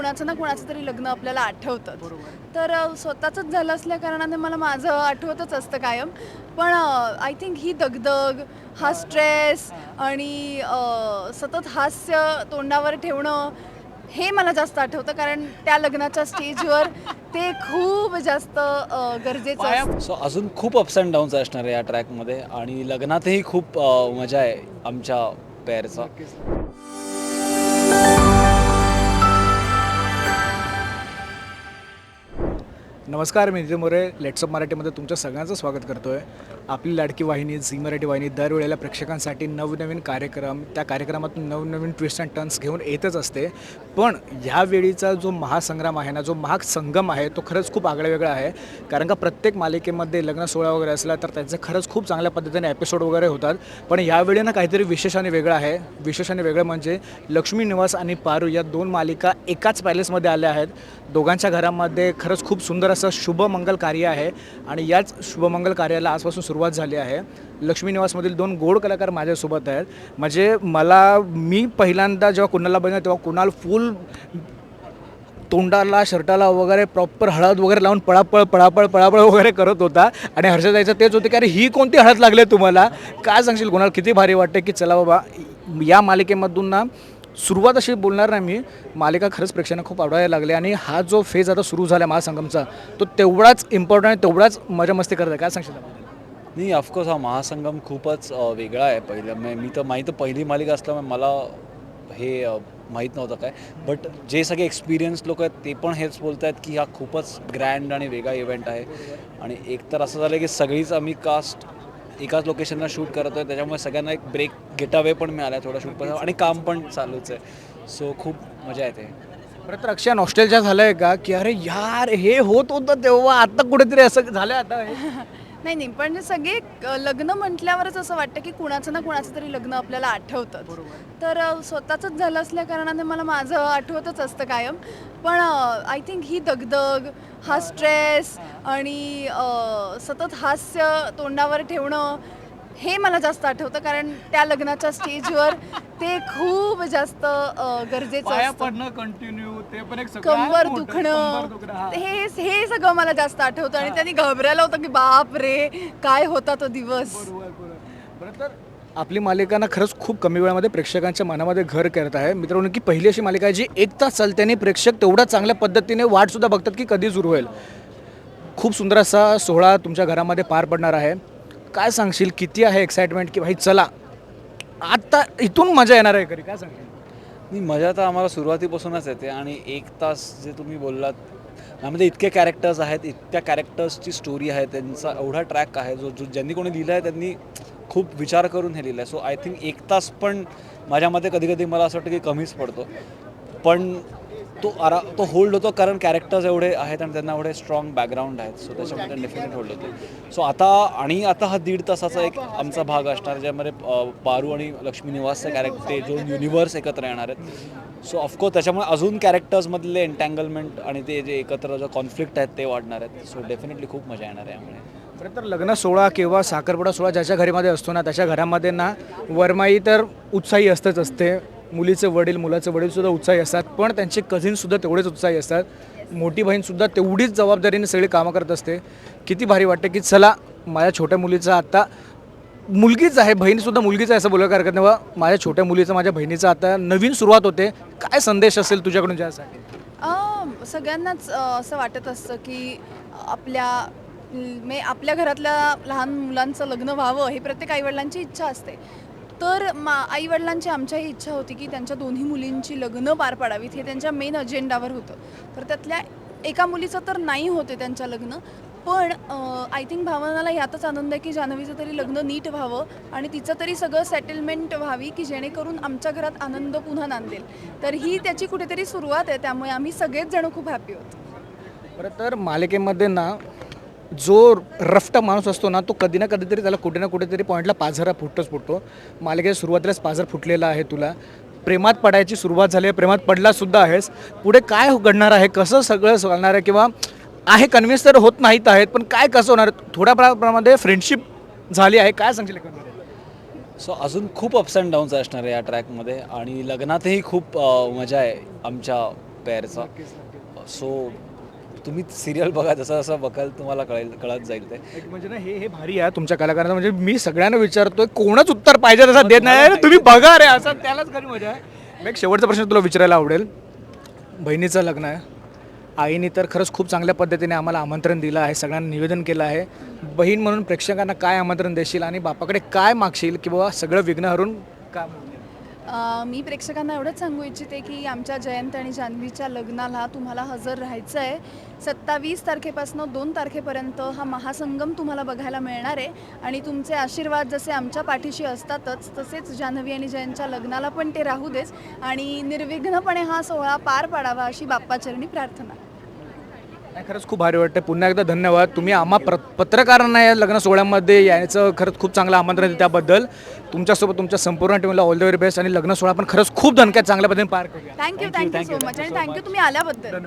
कुणाचं ना कुणाचं तरी लग्न आपल्याला आठवतं. तर स्वतःचंच झालं असल्या कारणाने मला माझं आठवतच असतं कायम. पण आय थिंक ही दगदग, हा स्ट्रेस आणि सतत हास्य तोंडावर ठेवणं, हे मला जास्त आठवतं कारण त्या लग्नाच्या स्टेजवर ते खूप जास्त गरजेचं असतं. सो अजून खूप अप्स अँड डाऊन्स असणार आहे या ट्रॅकमध्ये आणि लग्नातही खूप मजा आहे आमच्या पेअरचा. नमस्कार, मी नितीन मोरे. लेट्सअप मराठीमध्ये तुमच्या सगळ्यांचं स्वागत करतो आहे. आपली लाडकी वाहिनी झी मराठी वाहिनी दरवेळेला प्रेक्षकांसाठी नवनवीन कार्यक्रम, त्या कार्यक्रमातून नवनवीन ट्विस्ट अँड टर्न्स घेऊन येतच असते. पण ह्यावेळीचा जो महासंग्राम आहे ना, जो महासंगम आहे, तो खरंच खूप आगळावेगळा आहे. कारण का प्रत्येक मालिकेमध्ये लग्न सोहळा वगैरे असला तर त्यांचे खरंच खूप चांगल्या पद्धतीने एपिसोड वगैरे होतात. पण यावेळी ना काहीतरी विशेष आणि वेगळं आहे. विशेष आणि वेगळं म्हणजे लक्ष्मी निवास आणि पारू या दोन मालिका एकाच पॅलेसमध्ये आल्या आहेत. दोघांच्या घरामध्ये खरंच खूप सुंदर असं शुभमंगल कार्य आहे आणि याच शुभमंगल कार्याला आजपासून सुरुवात झाली आहे. लक्ष्मी निवासमधील दोन गोड कलाकार माझ्यासोबत आहेत. म्हणजे मी पहिल्यांदा जेव्हा कुणाला बघितलं तेव्हा कुणाल फुल तोंडाला शर्टाला वगैरे प्रॉपर हळद वगैरे लावून पळापळ वगैरे करत होता. आणि हर्षदाचं तेच होते की अरे ही कोणती हळद लागली तुम्हाला, काय सांगशील कुणाल? किती भारी वाटते की चला बाबा या मालिकेमधून ना सुरुवात अशी बोलणार नाही मी, मालिका खरंच प्रेक्षकांना खूप आवडायला लागली आणि हा जो फेज आता सुरू झाला महासंगमचा, तो तेवढाच इम्पॉर्टंट आहे, तेवढाच मजा मस्ती करत आहे. काय सांगशील? नाही, ऑफकोर्स हा महासंगम खूपच वेगळा आहे. मी तर पहिली मालिका असल्यामुळे मला हे माहीत नव्हतं काय. बट जे सगळे एक्सपिरियन्स लोक आहेत ते पण हेच बोलत आहेत की हा खूपच ग्रँड आणि वेगळा इव्हेंट आहे. आणि एक तर असं झालं की सगळीच आम्ही कास्ट एकाच लोकेशनला शूट करतो आहे, त्याच्यामुळे सगळ्यांना एक ब्रेक गेट अवे पण मिळाला आहे थोडा शूट आणि काम पण चालूच आहे. सो खूप मजा येते. बरं, तर अक्षय नॉस्टॅल्जिया झालं आहे का की अरे यार हे होत होतं तेव्हा, आता कुठेतरी असं झालं आता हे? नाही नाही, पण सगळे लग्न म्हटल्यावरच असं वाटतं की कुणाचं ना कुणाचं तरी लग्न आपल्याला आठवतं. तर स्वतःचंच झालं असल्या कारणाने मला माझं आठवतच असतं कायम. पण आय थिंक ही दगदग, हा स्ट्रेस आणि सतत हास्य तोंडावर ठेवणं, हे मला जास्त आठवतं कारण त्या लग्नाच्या स्टेजवर ते खूप जास्त गरजेचं असतं. पडणं कंटिन्यू, ते पण एक कंबर दुखणं, हे सगळं मला जास्त आठवतं आणि त्यांनी घाबरायला होतं की बाप रे, काय होता तो दिवस. बरं, तर आपली मालिका ना खरंच खूप कमी वेळामध्ये प्रेक्षकांच्या मनामध्ये घर करत आहे. मित्रांनो, की पहिली अशी मालिका आहे जी 1 तास चालते आणि प्रेक्षक तेवढ्या चांगल्या पद्धतीने वाटसुद्धा बघतात की कधी सुरू होईल. खूप सुंदर असा सोहळा तुमच्या घरामध्ये पार पडणार आहे. काय सांगशील, किती आहे एक्साइटमेंट की भाई चला आता इथून मजा येणार आहे? काय सांगशील? नाही, मजा तर आम्हाला सुरुवातीपासूनच येते. आणि 1 तास जे तुम्ही बोललात त्यामध्ये इतके कॅरेक्टर्स आहेत, इतक्या कॅरेक्टर्सची स्टोरी आहे, त्यांचा एवढा ट्रॅक आहे जो ज्यांनी कोणी लिहिलं आहे त्यांनी खूप विचार करून हे लिहिलं आहे. सो आय थिंक 1 तास पण माझ्यामध्ये कधी कधी मला असं वाटतं की कमीच पडतो. पण तो होल्ड होतो कारण कॅरेक्टर्स एवढे आहेत आणि त्यांना एवढे स्ट्रॉंग बॅकग्राऊंड आहेत. सो त्याच्यामध्ये डेफिनेट होल्ड होते. सो आता हा 1.5 तासाचा एक आमचा भाग असणार ज्यामध्ये पारू आणि लक्ष्मी निवासचे कॅरेक्टर जो युनिवर्स एकत्र येणार आहेत. सो ऑफकोर्स त्याच्यामुळे अजून कॅरेक्टर्समधले एन्टँगलमेंट आणि ते जे एकत्र जो कॉन्फ्लिक्ट आहेत ते वाढणार आहेत. सो डेफिनेटली खूप मजा येणार आहे यामुळे. खरं तर लग्न सोहळा किंवा साखरपुडा सोहळा ज्याच्या घरामध्ये असतो ना, त्याच्या घरामध्ये ना वरमाई तर उत्साही असते. मुलीचे वडील, मुलाचे वडीलसुद्धा उत्साही असतात, पण त्यांचे कझिनसुद्धा तेवढेच उत्साही असतात. मोठी बहीणसुद्धा तेवढीच जबाबदारीने सगळी कामं करत असते. किती भारी वाटते की चला माझ्या छोट्या मुलीचा आता मुलगीच आहे, बहीणसुद्धा मुलगीच आहे असं बोलायला हरकत नाही. माझ्या छोट्या मुलीचं, माझ्या बहिणीचं आता नवीन सुरुवात होते. काय संदेश असेल तुझ्याकडून ज्यासाठी? सगळ्यांनाच असं वाटत असतं की आपल्या घरातल्या लहान मुलांचं लग्न व्हावं, ही प्रत्येक आईवडिलांची इच्छा असते. तर आईवडिलांची आमच्याही इच्छा होती की त्यांच्या दोन्ही मुलींची लग्न पार पाडावीत, हे त्यांच्या मेन अजेंडावर होतं. तर त्यातल्या एका मुलीचं तर नाही होते त्यांचं लग्न. पण आय थिंक भावनाला यातच आनंद आहे की जान्हवीचं तरी लग्न नीट व्हावं आणि तिचं तरी सगळं सेटलमेंट व्हावी की जेणेकरून आमच्या घरात आनंद पुन्हा नांदेल. तर ही त्याची कुठेतरी सुरुवात आहे, त्यामुळे आम्ही सगळेच जण खूप हॅपी होतो. बरं, तर मालिकेमध्ये ना जो रफ्ता माणूस असतो ना, तो कधी ना कधीतरी त्याला कुठे ना कुठेतरी पॉईंटला पाझरा फुटतो. मालिकेच्या सुरुवातीलाच पाझर फुटलेला आहे तुला. प्रेमात पडायची सुरुवात झाली आहे, प्रेमात पडलासुद्धा आहेस. पुढे काय घडणार आहे, कसं सगळं चालणार आहे, किंवा आहे कन्व्हिन्स तर होत नाहीत आहेत, पण काय कसं होणार? थोड्या प्रमाणामध्ये फ्रेंडशिप झाली आहे, काय सांगशील? सो अजून खूप अप्स अँड डाऊन्स असणार आहे या ट्रॅकमध्ये आणि लग्नातही खूप मजा आहे आमच्या पेअरचा. सो तुम्ही सिरियल बघा, जसं जसं बघाल तुम्हाला कळत जाईल ते. एक म्हणजे ना हे भारी आहे तुमच्या कलाकारांना. म्हणजे मी सगळ्यांना विचारतोय, कोणच उत्तर पाहिजे तसं देत नाही. अरे तुम्ही बघा रे, असं त्यालाच खरी मजा आहे. मग एक शेवटचा प्रश्न तुला विचारायला आवडेल. बहिणीचं लग्न आहे, आईने तर खरंच खूप चांगल्या पद्धतीने आम्हाला आमंत्रण दिलं आहे, सगळ्यांना निवेदन केलं आहे. बहीण म्हणून प्रेक्षकांना काय आमंत्रण देशील आणि बापाकडे काय मागशील की बाबा सगळं विघ्न हरून का? मी प्रेक्षकांना एवढंच सांगू इच्छिते की आमच्या जयंत आणि जान्हवीच्या लग्नाला तुम्हाला हजर राहायचं आहे. 27 तारखेपासून 2 तारखेपर्यंत हा महासंगम तुम्हाला बघायला मिळणार आहे आणि तुमचे आशीर्वाद जसे आमच्या पाठीशी असतातच तसेच जान्हवी आणि जयंतच्या लग्नाला पण ते राहू देच आणि निर्विघ्नपणे हा सोहळा पार पाडावा अशी बाप्पाचरणी प्रार्थना. नाही, खरंच खूप भारी वाटतं. पुन्हा एकदा धन्यवाद. तुम्ही आम्हा पत्रकारांना या लग्न सोहळ्यामध्ये यायचं खरंच खूप चांगलं आमंत्रण दिलं, त्याबद्दल तुमच्यासोबत तुमच्या संपूर्ण टीमला ऑल द व्हेरी बेस्ट. आणि लग्न सोहळा पण खरंच खूप धनक्यात चांगल्या पद्धतीने पार करूया. थँक्यू सो मच आणि थँक्यू तुम्ही आल्याबद्दल.